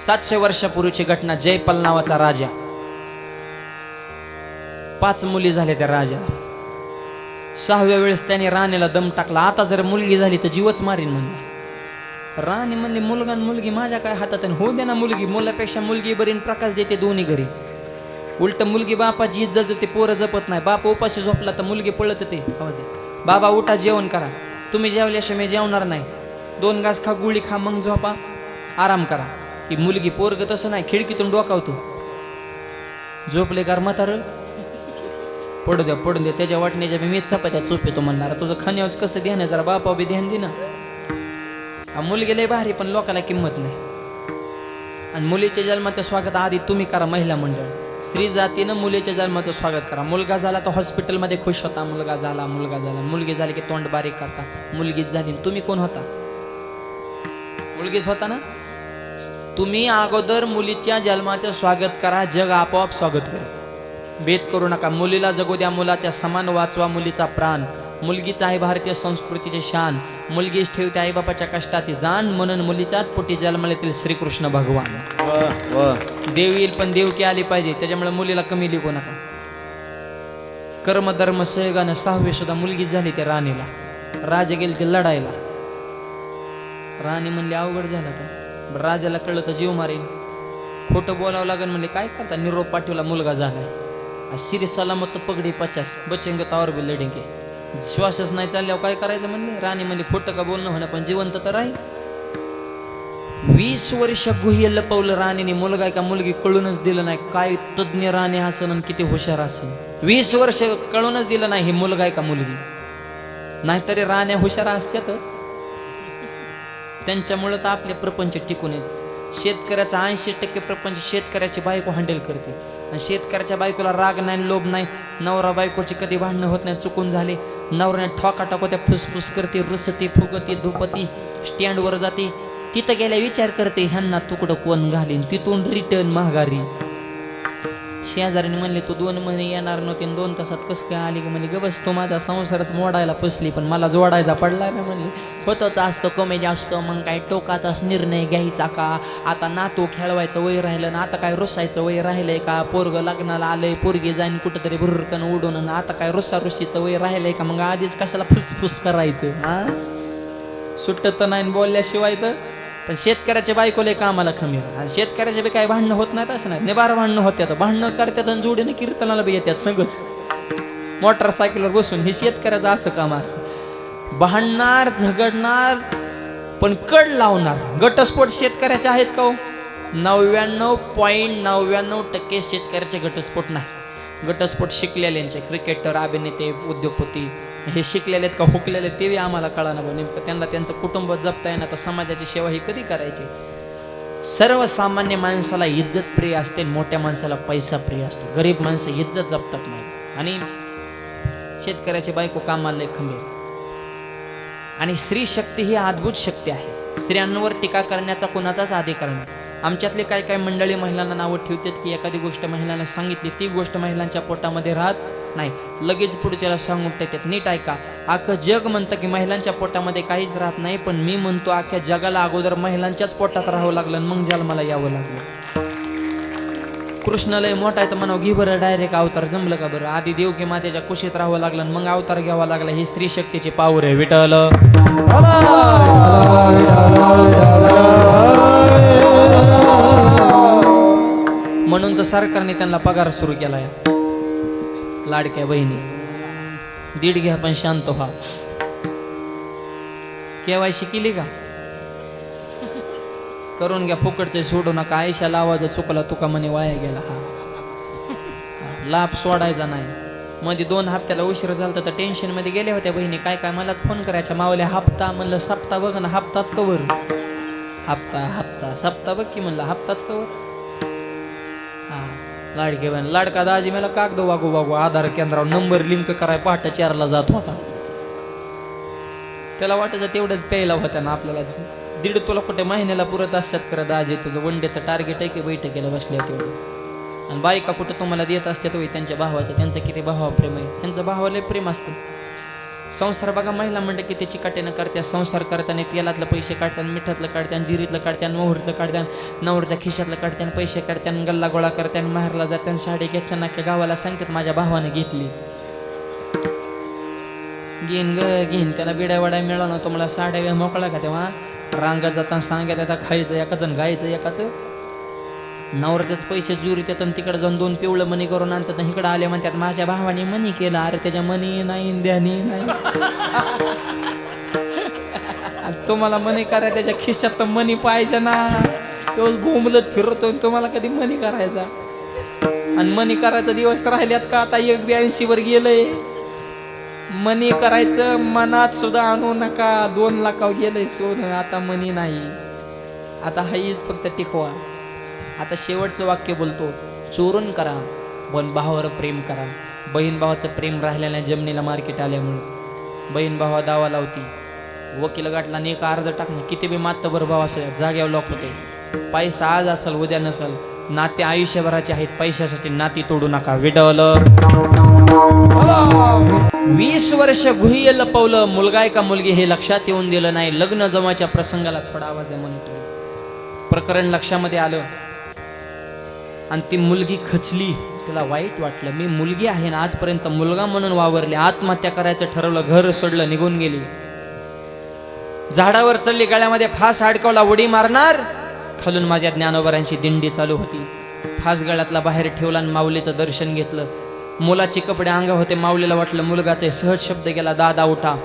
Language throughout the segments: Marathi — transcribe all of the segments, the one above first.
700 वर्षापूर्वीची घटना. जयपाल नावाचा राजा, 5 मुली झाल्या त्या राजाला. 6व्या वेळेस त्याने राणीला दम टाकला. आता जर मुलगी झाली तर जीवच मारीन म्हणला. राणी म्हणली मुलगा आणि मुलगी माझ्या काय हातात, हो दे ना मुलगी, मुलापेक्षा मुलगी बरीन, प्रकाश देते दोन्ही घरी. उलट मुलगी बापाची इज्जत जपते, पोरं जपत नाही. बाप उपाशी झोपला तर मुलगी पळत येते, आवाज दे, बाबा उठा जेवण करा, तुम्ही जेवल्याशिवाय मी जेवणार नाही, 2 घास खा, गोळी खा, मग झोपा, आराम करा. ही मुलगी, पोरग तसं नाही, खिडकीतून डोकावतो, झोपले गार म्हातार, पडू द्या पडून द्या, त्याच्या वाटण्याच्या मी चपात्या चोप येतो म्हणणार, तुझं खाण्यावर कसं ध्यान आहे, जरा बापा बी ध्यान दे ना. मुलगी लय भारी पण लोकांना किंमत नाही. आणि मुलीच्या जन्माचं स्वागत आधी तुम्ही करा, महिला मंडळ. स्त्री जातीनं मुलीच्या जन्माचं स्वागत करा. मुलगा झाला तर हॉस्पिटलमध्ये खुश होता, मुलगा झाला, मुलगा झाला. मुलगी झाली की तोंड बारीक करता, मुलगीच झाली. तुम्ही कोण होता? मुलगीच होता ना. तुम्ही अगोदर मुलीच्या जन्माचं स्वागत करा, जग आपोआप स्वागत करा. भेद करू नका. मुलीला जगू द्या, मुलाच्या समान वाचवा मुलीचा प्राण. मुलगीच आहे भारतीय संस्कृतीची शान. मुलगीच ठेवते आई बापाच्या कष्टाची जाण, म्हणून मुलीच्याच पोटी जन्मलेतील श्रीकृष्ण भगवान. देव येईल पण देवकी आली पाहिजे, त्याच्यामुळे मुलीला कमी लिहू नका. कर्मधर्म सहगानं 6वी सुद्धा मुलगी झाली त्या राणीला. राजा गेले ते लढायला. राणी म्हणली अवघड झाला तर. राजाला कळलं तर जीव मारेल, खोटं बोलावं लागेल. म्हणले काय करता, निरोप पाठवला, मुलगा झालाय. शिरी सलामत पगडी 50 बचेंगे तावर भी लढेंगे. श्वासच नाही चालल्यावर काय करायचं म्हणले. राणी म्हणली खोटं का बोलणं होणं, पण जिवंत तर राहील. 20 वर्ष गुह्य लपवलं राणीने, मुलगा का मुलगी कळूनच दिलं नाही. काय तज्ञ राणी असन आणि किती हुशार असन, 20 वर्ष कळूनच दिलं नाही हे मुलगा का मुलगी. नाहीतरी राण्या हुशार असतातच, त्यांच्यामुळे तर आपले प्रपंच टिकून येत. शेतकऱ्याचा 80% प्रपंच शेतकऱ्याची बायको हँडल करते. आणि शेतकऱ्याच्या बायकोला राग नाही, लोभ नाही. नवरा बायकोची कधी भांडणं होत नाही, चुकून झाले, नवऱ्याने ठोका टाको त्या, फुसफुस करते, रुसती, फुगती, धुपती, स्टँडवर जाते. तिथं गेल्या विचार करते ह्यांना तुकडं कोण घालीन, तिथून रिटर्न महागारी. शेजारीने म्हणले तू 2 महिने येणार नव्हते, 2 तासात कसं काय आली? म्हणले ग बस, तो माझा संसारच मोडायला फसली, पण मला जोडायचा पडला ना. म्हणले होतच असतं, कमी जास्त, मग काय टोकाचाच निर्णय घ्यायचा का? आता नातू खेळवायचं वय राहिलं ना, आता काय रुसायचं वय राहिलंय का? पोरग लग्नाला आलंय, पोरगी जाईन कुठंतरी भुरकन उडून, आता काय रुसारुशीचं वय राहिलंय का? मग आधीच कशाला फुसफुस करायचं? हा, सुट्ट तर नाही बोलल्याशिवाय तर. पण शेतकऱ्याच्या बायकोला कामाला खमीर. आणि शेतकऱ्याचे बी काही भांडणं होत नाहीत असं नाही, निबार भांडणं होत्यात, भांडणं करतात आणि जोडीने कीर्तनाला बी येतात सगळंच, मोटरसायकलवर बसून. हे शेतकऱ्याचं असं काम असतं, भांडणार, झगडणार, पण कड लावणार. घटस्फोट शेतकऱ्याचे आहेत का? 99.99% शेतकऱ्याचे घटस्फोट नाही. घटस्फोट शिकलेल्यांचे, क्रिकेटर, अभिनेते, उद्योगपती, हे शिकलेले आहेत का हुकलेले ते आम्हाला कळालं. नेमकं त्यांना त्यांचं कुटुंब जपता येणार, तर समाजाची सेवा ही कधी करायची? सर्वसामान्य माणसाला इज्जत प्रिय असते, मोठ्या माणसाला पैसा प्रिय असतो. गरीब माणसं इज्जत जपतात नाही. आणि शेतकऱ्याची बायको कामाला खंबीर. आणि स्त्री शक्ती ही अद्भुत शक्ती आहे. स्त्रियांवर टीका करण्याचा कोणाचाच अधिकार नाही. आमच्यातले काय काय मंडळी महिलांना नावं ठेवतात की एखादी गोष्ट महिलांना सांगितली, ती गोष्ट महिलांच्या पोटामध्ये राहत नाही, लगेच पुढच्याला सांगून टाकतात. नीट ऐका, अख्खं जग म्हणतं की महिलांच्या पोटामध्ये काहीच राहत नाही, पण मी म्हणतो अख्ख्या जगाला अगोदर महिलांच्याच पोटात राहावं लागलं, मग जन्माला यावं लागलं. कृष्ण लय मोठा आहे तर म्हणावं घे बरं डायरेक्ट अवतार, जमलं का बरं? आधी देवकी मातेच्या कुशीत राहावं लागलं, मग अवतार घ्यावा लागला. ही स्त्री शक्तीची पावर आहे. विठ्ठल म्हणून तर सरकारने त्यांना पगार सुरू केलाय. लाडक्या बहिणी दीड घ्या पण शांत व्हा. केवायसी केली का? करून घ्या, फुकटचे सोडू नका. आयशाला आवाज चुकला तुका म्हणे वाया गेला. हा, लाभ सोडायचा नाही. मध्ये 2 हप्त्याला उशीर झाला तर टेन्शन मध्ये गेल्या होत्या बहिणी. काय काय मलाच फोन करायच्या, मावल्या हप्ता. म्हणलं सप्ताह बघ ना, हप्ताच कवर. हप्ता हप्ता सप्ताह बघ की, म्हणलं हप्ताच कवर. हा, लाडके बहीण लाडका दाजी मला कागद वागू वागू आधार केंद्रावर नंबर लिंक कराय पहाटे 4ला जात होता. त्याला वाटायचं तेवढंच प्यायला होत्या ना आपल्याला. 1.5 तुला कुठे महिन्याला पुरत असतात खरं दाजी? तुझं वनडेचं टार्गेट आहे की बैठकीला बसल्या तेवढं? आणि बायका कुठं तुम्हाला देत असतात होय त्यांच्या भावाचं? त्यांचं किती भावा प्रेम आहे, त्यांचं भावाला प्रेम असतं. संसार बघा, महिला म्हणलं की त्याची काटेनं करत्या, संसार करताना तेलातलं पैसे काढतात, मिठातलं काढतात, जिरीतलं काढतात, मोहरीतलं काढतात, नवरच्या खिशातलं काढतात, पैसे काढतात, गल्ला गोळा करतात, माहेरला जातात, साडी घेताना की गावाला सांगतात माझ्या भावाने घेतली. घेईन त्याला बिड्या वड्या मिळाला नव्हतं, मला साड्या मोकळा का तेव्हा रांगात जाताना सांगत आता खायचं एकाचं गायचं एकाचं. नवरत्याच पैसे जुरीत येतात, तिकडे जाऊन 2 पिवळं मनी करून आणतात, इकडे आले म्हणतात माझ्या भावाने मनी केला. अरे त्याच्या मनी नाही, द्यानी नाही. तुम्हाला मनी करा, त्याच्या खिशात तर मनी पाहिजे ना. तो बोंबलत फिरतो, तुम्हाला कधी मनी करायचा? आणि मनी करायचा दिवस राहिल्यात का? आता 82 वर गेलंय. मनी करायचं मनात सुद्धा आणू नका. 2 लाखावर गेलंय सोनं, आता मनी नाही. आता हाईच फक्त टिकवा. आता शेवटचं वाक्य बोलतो, चोरून करा पण भावावर प्रेम करा. बहीण भावाचं प्रेम राहिलं नाही. जमिनीला मार्केट आल्यामुळं बहीण भावा दावा लावती, वकील गाठला आणि एक अर्ज टाकणं, किती बी मातबर भाव असेल जाग्यावर लॉक होते. पैसा आज असेल उद्या नसेल, नाते आयुष्यभराचे आहेत. पैशासाठी नाती तोडू नका. विडवलं 20 वर्ष गुह्य लपवलं, मुलगा आहे का मुलगी हे लक्षात येऊन दिलं नाही. लग्न जमाच्या प्रसंगाला थोडा आवाज द्या म्हणतो. प्रकरण लक्षामध्ये आलं आणि ती मुलगी खचली. तिला वाईट वाटलं, मी मुलगी आहे ना, आजपर्यंत मुलगा म्हणून वावरले. आत्महत्या करायचं ठरवलं, घर सोडलं, निघून गेली. झाडावर चढली, गळ्यामध्ये फास अडकवला, उडी मारणार. खालून माझ्या ज्ञानोबरांची दिंडी चालू होती. फास गळ्यातला बाहेर ठेवला आणि माऊलीचं दर्शन घेतलं. मुलाचे कपडे अंगा होते. माऊलीला वाटलं मुलगाचे, सहज शब्द गेला, दादा उठा.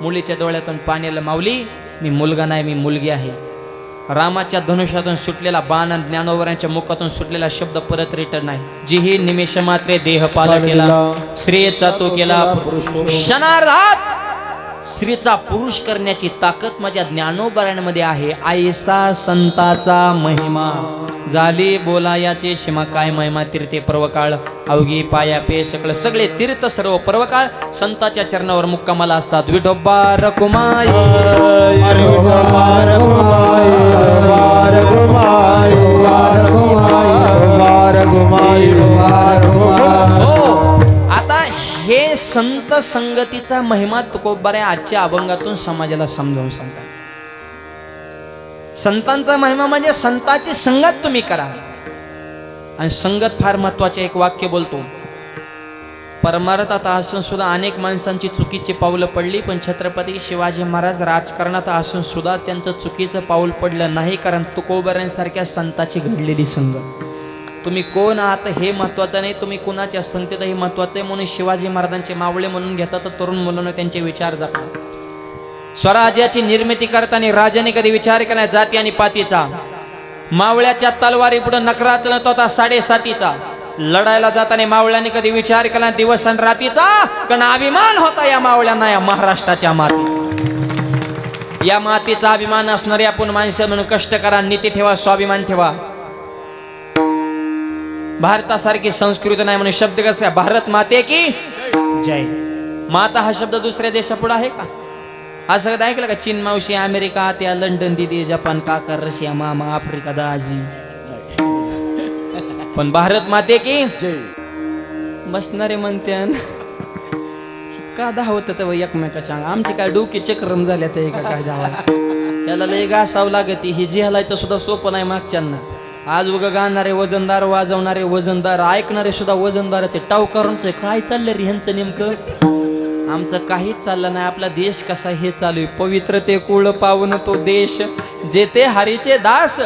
मुलीच्या डोळ्यातून पाणी आलं, माऊली मी मुलगा नाही, मी मुलगी आहे. रामाच्या धनुष्यातून सुटलेला बाण आणि ज्ञानोबरांच्या मुखातून सुटलेला शब्द परत रिटर्न नाही. जीही निमिष मात्रे देह पाल केला, स्त्रीचा तो केला क्षणार्धात. स्त्रीचा पुरुष करण्याची ताकद माझ्या ज्ञानोबरांमध्ये आहे. आयसा संताचा महिमा झाली बोलायाचे शिमा. काय महिमा तीर्थे पर्वकाळ, अवघी पाया पे सकळ. सगळे तीर्थ सर्व पर्वकाळ संताच्या चरणावर मुक्कामाला असतात. विठोबा रकुमाई आता हे संत संगतीचा महिमा तुकोबारे आजच्या अभंगातून समाजाला समजावून सांगतात. संतांचा महिमा म्हणजे संताची संगत तुम्ही करा. आणि संगत फार महत्वाचे. एक वाक्य बोलतो, परमार्थात असून सुद्धा अनेक माणसांची चुकीची पावलं पडली, पण छत्रपती शिवाजी महाराज राजकारणात असून सुद्धा त्यांचं चुकीचं पाऊल पडलं नाही, कारण तुकोबारांसारख्या संताची घडलेली संगत. तुम्ही कोण आहात हे महत्वाचं नाही, तुम्ही कुणाच्या संगतीत हे महत्वाचं आहे. म्हणून शिवाजी महाराजांचे मावळे म्हणून घेतात, तर तरुण मुलांना त्यांचे विचार जपतात. स्वराज्याची निर्मिती करताना राजाने कधी विचार केला जाती आणि पातीचा. मावळ्याच्या तलवारी पुढे नकरा चलत होता 7.5चा. लढायला जाताना मावळ्याने कधी विचार केला दिवस आणि रातीचा, कारण अभिमान होता या मावळ्यांना या महाराष्ट्राच्या माती. या मातीचा अभिमान असणारे आपण माणसं म्हणून कष्ट करा, नीती ठेवा, स्वाभिमान ठेवा. भारतासारखी संस्कृती नाही म्हणून शब्द कसा, भारत माते की जय. माता हा शब्द दुसऱ्या देशापुढे आहे का? असं कधी ऐकलं का? चीन मावशी, अमेरिका त्या, लंडन दिदी, जपान काका, रशिया मामा, आफ्रिका दाजी. पण भारत माते की जय बसणारे म्हणते का धावत एकमेकाच्या. आमची काय डोकी चक्रम झाल्या ते का काय धावा. त्याला लय घासावं लागते. ही जिहालायचं सुद्धा सोपं नाही मागच्यांना. आज उगा गाणारे वजनदार, वाजवणारे वजनदार, ऐकणारे सुद्धा वजनदाराचे. टावकारांचं काय चाललं रे ह्यांचं नेमकं? आमचं काहीच चाललं नाही. आपला देश कसा हे चालू आहे. पवित्र ते कुळ पावन तो देश, जे ते हरीचे दास.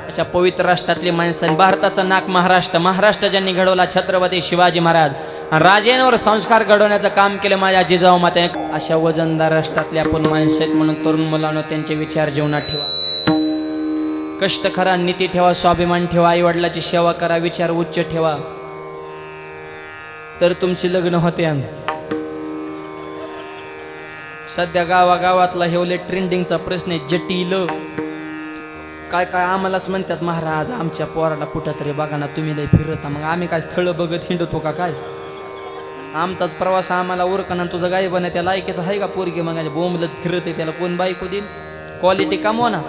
अशा पवित्र राष्ट्रातली माणसं. भारताचं नाक महाराष्ट्र. महाराष्ट्र ज्यांनी घडवला छत्रपती शिवाजी महाराज. राजेंवर संस्कार घडवण्याचं काम केलं माझ्या जिजाऊ माते. अशा वजनदार राष्ट्रातले आपण माणसं आहेत. म्हणून तरुण मुलांनो त्यांचे विचार जीवनात ठेवा. कष्ट करा, नीती ठेवा, स्वाभिमान ठेवा, आई वडिलाची सेवा करा, विचार उच्च ठेवा, तर तुमची लग्न होते. सध्या गावागावातला हेवले ट्रेंडिंगचा प्रश्न आहे, जटिल. काय काय आम्हालाच म्हणतात महाराज आमच्या पोराला कुठं तरी बघा ना, तुम्ही लय फिरता. मग आम्ही काय स्थळ बघत हिंडतो का काय? आमचाच प्रवास आम्हाला उरकना. तुझं गाय बना त्या लायकीचं आहे का पोरगी? मग बोंबलत फिरत आहे, त्याला कोण बायको देईल? क्वालिटी कमवा ना.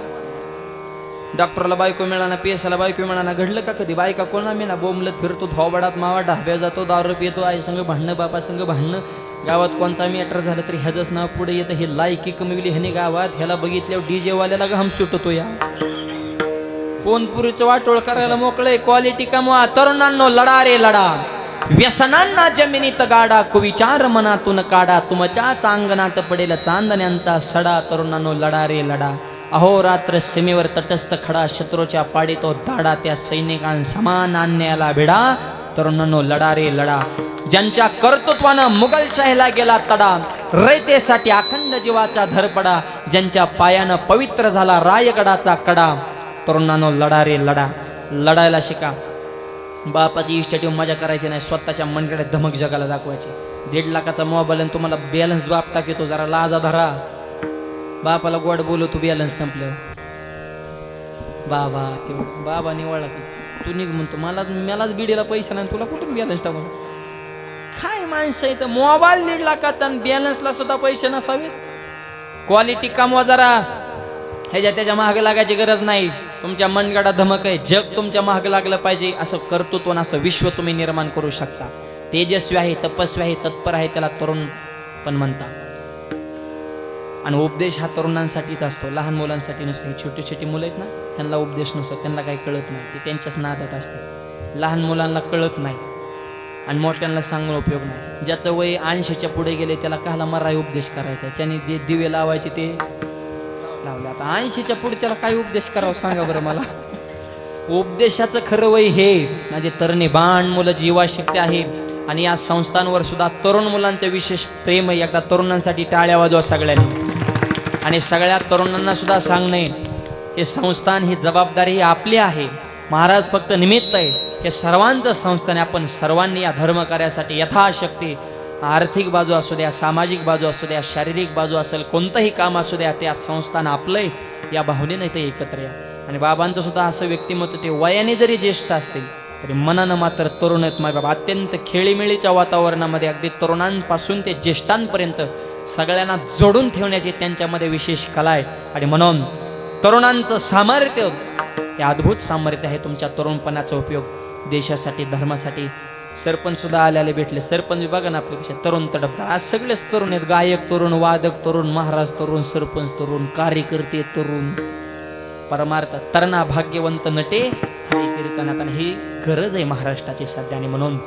डॉक्टरला बायको मिळाना, पेशाला बायको मिळाना. घडलं का कधी? बायका कोणा मिळा, बोंबलत फिरतो, धोबडात मावा ढाब्या जातो, दारू पितो, आई संग भांडणं, बापा संग भांडणं, गावात कोणचा मॅटर झालं तरी ह्याच नाव पुढे येतं. हे लायकी कमी ह्याने गावात, ह्याला बघितल्यावर डीजे वाल्याला घाम सुटतो. या कोण पुरीचं वाटोळ करायला मोकळे. क्वालिटी कमवा तरुणांनो, लढा रे लढा. व्यसनांना जमिनीत गाडा, कुविचार मनातून काढा. तुमच्याच अंगणात पडेल चांदण्यांचा सडा. तरुणांनो, लढा रे लढा. अहोरात्र सीमेवर तटस्थ खडा, शत्रूच्या पाडी तो धाडा. त्या सैनिकांसमान अन्यायाला भिडा. तरुणांनो, लढा रे लढा. ज्यांच्या कर्तृत्वानं मुघलशाहीला गेला तडा, रयतेसाठी अखंड जीवाचा धरपडा. ज्यांच्या पायानं पवित्र झाला रायगडाचा कडा. तरुणांनो, लढा रे लढा. लढायला शिका. बापाची इस्टेटीव मजा करायची नाही, स्वतःच्या मनगड्यात धमक जगाला दाखवायची. 1.5 लाखाचा मोबाईल आणि तुम्हाला बॅलन्स बाप टाकतो, जरा लाजा धरा. बापाला गोड बोलू, तू बॅलन्स संपलं. बाबा ते बाबा निवडला की तू निघ म्हणतो, मलाच बिडीला पैसे नाही, तुला कुठून बॅलन्स टाकून. काय माणसं आहे तर मोबाईल 1.5 लाखाचा आणि बॅलन्सला सुद्धा पैसे नसावेत. क्वालिटी कमवा जरा. ह्याच्या त्याच्या महाग लागायची गरज नाही. तुमच्या मनगडा धमक आहे, जग तुमच्या महाग लागलं पाहिजे असं कर्तृत्व, असं विश्व तुम्ही निर्माण करू शकता. तेजस्वी आहे, तपस्वी आहे, तत्पर आहे, त्याला तरुण पण म्हणतात. आणि उपदेश हा तरुणांसाठीच असतो, लहान मुलांसाठी नसतो. छोटी छोटी मुलं आहेत ना, त्यांना उपदेश नसतो, त्यांना काही कळत नाही, ते त्यांच्याच नादात असते. लहान मुलांना कळत नाही आणि मोठ्यांना सांगून उपयोग नाही. ज्याचं वय 80च्या पुढे गेले त्याला काला मराई उपदेश करायचा, ज्याने जे दिवे लावायचे ते लावले. आता 80च्या पुढच्याला काय उपदेश करावं सांगा बरं मला. उपदेशाचं खरं वय हे माझे तरुणी बाण मुलं जीवा शक्ती आहे. आणि या संस्थांवर सुद्धा तरुण मुलांचं विशेष प्रेम आहे. एकदा तरुणांसाठी टाळ्या वाजवा सगळ्यांनी. आणि सगळ्या तरुणांना सुद्धा सांगणे, हे संस्थान, ही जबाबदारी ही आपली आहे. महाराज फक्त निमित्त आहे. हे सर्वांचं संस्थान आहे. आपण सर्वांनी या धर्म कार्यासाठी यथाशक्ती, आर्थिक बाजू असू द्या, सामाजिक बाजू असू द्या, शारीरिक बाजू असेल, कोणतंही काम असू द्या, ते संस्थान आपलंय या भावनेने ते एकत्र या. आणि बाबांचं सुद्धा असं व्यक्तिमत्व, ते वयाने जरी ज्येष्ठ असतील तरी मनानं मात्र तरुण आहेत. माय बाबा अत्यंत खेळीमेळीच्या वातावरणामध्ये अगदी तरुणांपासून ते ज्येष्ठांपर्यंत सगळ्यांना जोडून ठेवण्याची त्यांच्यामध्ये विशेष कला आहे. आणि म्हणून तरुणांचं सामर्थ्य हे अद्भुत सामर्थ्य आहे. तुमच्या तरुणपणाचा उपयोग देशासाठी, धर्मासाठी. सरपंच सुद्धा आल्याला भेटले. सरपंच बघा ना, आपल्यापेक्षा तरुण तडपतात. आज सगळेच तरुण आहेत. गायक तरुण, वादक तरुण, महाराज तरुण, सरपंच तरुण, कार्यकर्ते तरुण. परमार्थ तरणा भाग्यवंत नटे हरी कीर्तनात. आणि ही गरज आहे महाराष्ट्राची सध्या. आणि म्हणून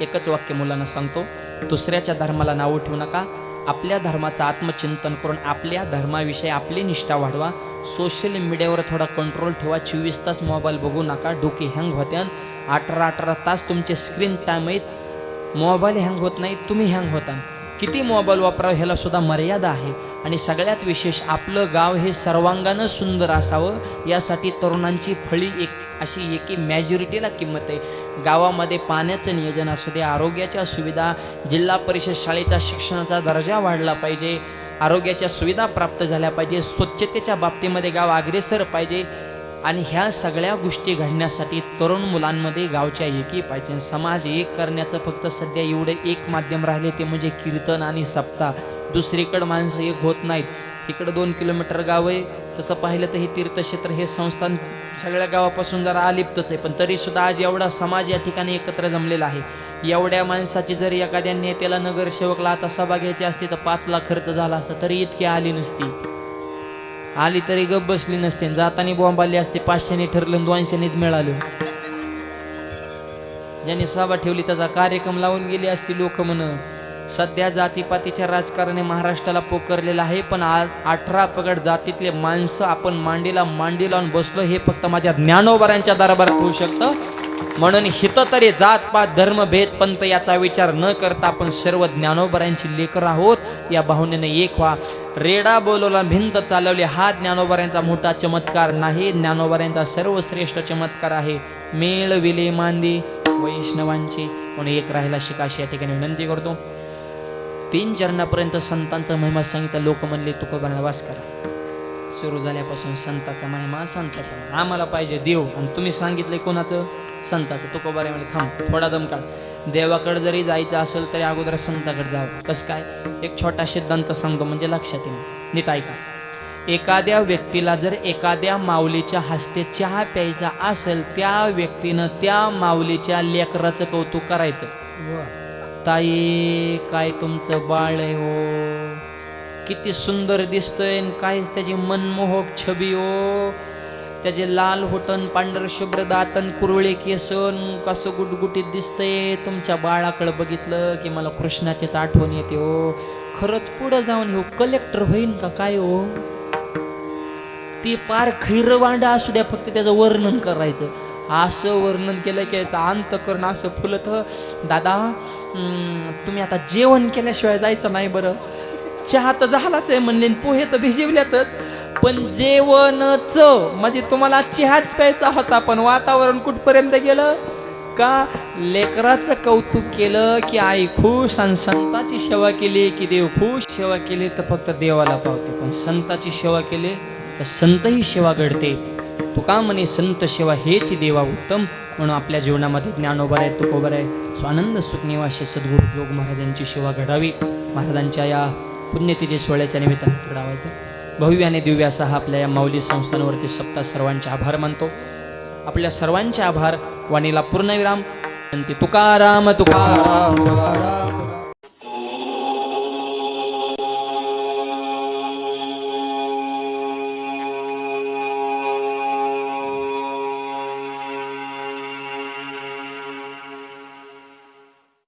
एकच वाक्य मुलांना सांगतो, दुसऱ्याच्या धर्माला नाव ठेवू नका. आपल्या धर्माचं आत्मचिंतन करून आपल्या धर्माविषयी आपली निष्ठा वाढवा. सोशल मीडियावर थोडा कंट्रोल ठेवा. 24 तास मोबाईल बघू नका, डोके हँग होत्या. 18 तास तुमचे स्क्रीन टाइम आहेत. मोबाईल हँग होत नाही, तुम्ही हँग होता. किती मोबाईल वापरावं ह्याला सुद्धा मर्यादा आहे. आणि सगळ्यात विशेष, आपलं गाव हे सर्वांगानं सुंदर असावं यासाठी तरुणांची फळी अशी एकी मॅजॉरिटीला किंमत आहे. गावामध्ये पाण्याचं नियोजन असू दे, आरोग्याच्या सुविधा, जिल्हा परिषद शाळेचा शिक्षणाचा दर्जा वाढला पाहिजे, आरोग्याच्या सुविधा प्राप्त झाल्या पाहिजे, स्वच्छतेच्या बाबतीमध्ये गाव अग्रेसर पाहिजे. आणि ह्या सगळ्या गोष्टी घडण्यासाठी तरुण मुलांमध्ये गावच्या एकी पाहिजे. समाज एक करण्याचं फक्त सध्या एवढं एक माध्यम राहिले, ते म्हणजे कीर्तन आणि सप्ताह. दुसरीकडं माणसं एक होत नाहीत. इकडं 2 किलोमीटर गाव आहे, तसं पाहिलं तर हे तीर्थक्षेत्र, हे संस्थान सगळ्या गावापासून जरा अलिप्तच आहे. पण तरी सुद्धा आज एवढा समाज या ठिकाणी एकत्र जमलेला आहे. एवढ्या माणसाची जरी एखाद्या नेत्याला, नगरसेवकला आता सभा घ्यायची असती तर 5 लाख खर्च झाला असता, तरी इतकी आली नसती. आली तरी गप बसली नसते. जातानी बॉम्ब आली असते. 500ने ठरलं, 200नेच मिळालं. ज्यांनी सभा ठेवली त्याचा कार्यक्रम लावून गेली असती लोक म्हण. सध्या जातीपातीच्या राजकारणाने महाराष्ट्राला पोकरलेला आहे. पण आज 18 पगड जातीतले माणसं आपण मांडीला मांडी लावून बसलो, हे फक्त माझ्या ज्ञानोबरांच्या दरबारात होऊ शकतं. म्हणून हित तरी जातपात, धर्म, भेद, पंथ याचा विचार न करता आपण सर्व ज्ञानोबरांची लेकर आहोत या भावनेने एक व्हा. रेडा बोलवला, भिंत चालवली, हा ज्ञानोबरांचा मोठा चमत्कार नाही, ज्ञानोबरांचा सर्वश्रेष्ठ चमत्कार आहे. मेळ विले मांदी वैष्णवांची. म्हणून एक राहायला शिका अशी या ठिकाणी विनंती करतो. 3 चरणापर्यंत संतांचा महिमा सांगितलं. लोक म्हणले तुकोबांना वास करा. सुरू झाल्यापासून संताचा महिमा, संताचा महिमा. आम्हाला पाहिजे देव, आणि तुम्ही सांगितलंय कोणाचं? संताचं. तुकोबारे म्हणजे थांब, थोडा दम काढ. देवाकडे जरी जायचं असेल तरी अगोदर संताकडे जावं. कसं काय? एक छोटा सिद्धांत सांगतो म्हणजे लक्षात येईल, नीट ऐका. एखाद्या व्यक्तीला जर एखाद्या माऊलीच्या हस्ते चहा प्यायचा असेल, त्या व्यक्तीनं त्या माऊलीच्या लेकराचं कौतुक करायचं. ताई काय तुमचं बाळ आहे हो, किती सुंदर दिसतंय, कायच त्याची मनमोहक छबी हो, त्याचे लाल होटन, पांढर शुभ्र दातन, कुरळे केसन, कसं गुटगुटीत दिसतंय. तुमच्या बाळाकडे बघितलं की मला कृष्णाचीच आठवण येते हो. खरंच पुढं जाऊन हो कलेक्टर होईन का काय हो. ती पार खैर वांडा असू द्या, फक्त त्याचं वर्णन करायचं. असं वर्णन केलं की याचा अंत करून असं फुलत. दादा तुम्ही आता जेवण केल्याशिवाय जायचं नाही बरं. चहा तर झालाच आहे म्हणले, पोहे तर भिजवल्यातच, पण जेवणच म्हणजे तुम्हाला चहाच प्यायचा होता, पण वातावरण कुठपर्यंत गेलं का लेकराचं कौतुक केलं की आई खुश, आणि संताची सेवा केली की देव खुश. सेवा केली तर फक्त देवाला पावते, पण संताची सेवा केली तर संतही सेवा घडते. तुका म्हणे संत सेवा हेच देवा उत्तम. म्हणून आपल्या जीवनामध्ये ज्ञानोबा आहे, तुकोबा आहे, स्वानंद सुखनिवासी सद्गुरू जोग महाराजांची सेवा घडावी. महाराजांच्या या पुण्यतिथी सोहळ्याच्या निमित्तानं थोडा आवाज द्या. भव्य आणि दिव्य असा हा आपल्या या माऊली संस्थांवरती सप्ताह सर्वांचे आभार मानतो. आपल्या सर्वांचे आभार वाणीला पूर्णविराम. तुकाराम तुकाराम.